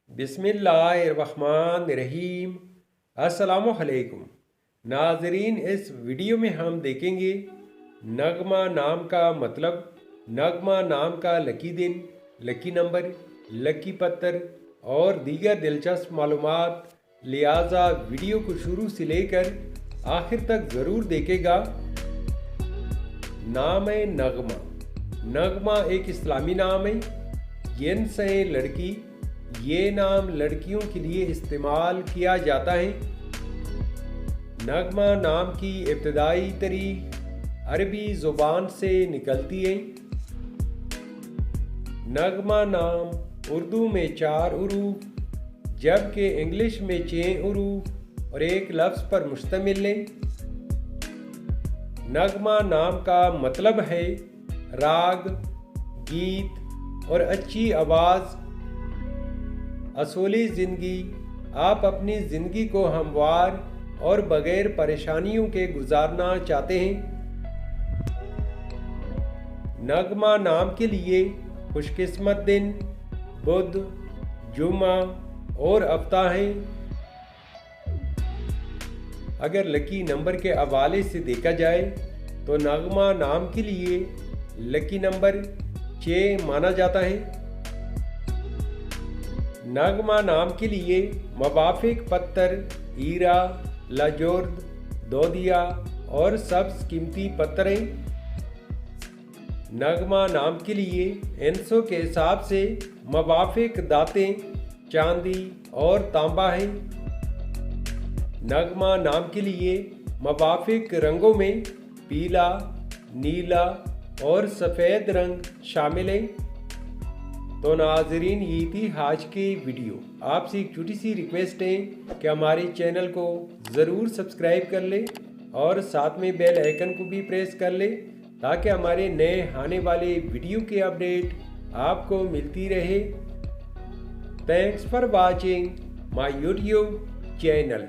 बिस्मिल्लाहिर्रहमानिर्रहीम। अस्सलामुअलैकुम नाजरीन, इस वीडियो में हम देखेंगे नगमा नाम का मतलब, नगमा नाम का लकी दिन, लकी नंबर, लकी पत्थर और दीगर दिलचस्प मालूमात। लिहाजा वीडियो को शुरू से लेकर आखिर तक ज़रूर देखेगा। नाम है नगमा। नगमा एक इस्लामी नाम है। यन से लड़की, ये नाम लड़कियों के लिए इस्तेमाल किया जाता है। नगमा नाम की इब्तदाई तारीख अरबी ज़ुबान से निकलती है। नगमा नाम उर्दू में 4 हरूफ जबकि इंग्लिश में 6 हरूफ और एक लफ्ज़ पर मुश्तमिल है। नगमा नाम का मतलब है राग, गीत और अच्छी आवाज़। असूली ज़िंदगी, आप अपनी ज़िंदगी को हमवार और बग़ैर परेशानियों के गुजारना चाहते हैं। नगमा नाम के लिए खुशकिस्मत दिन बुध, जुमा और हफ्ता है। अगर लकी नंबर के हवाले से देखा जाए तो नगमा नाम के लिए लकी नंबर 6 माना जाता है। नगमा नाम के लिए मुवाफिक पत्थर हीरा, लाजोर्द, दोदिया और सब्ज़ कीमती पत्थर हैं। नगमा नाम के लिए एंसो के हिसाब से मुवाफिक दातें चांदी और तांबा हैं। नगमा नाम के लिए मुवाफिक रंगों में पीला, नीला और सफ़ेद रंग शामिल हैं। तो नाजरीन, ये थी आज की वीडियो। आपसे एक छोटी सी रिक्वेस्ट है कि हमारे चैनल को ज़रूर सब्सक्राइब कर ले और साथ में बेल आइकन को भी प्रेस कर ले ताकि हमारे नए आने वाले वीडियो की अपडेट आपको मिलती रहे। Thanks for watching my YouTube channel.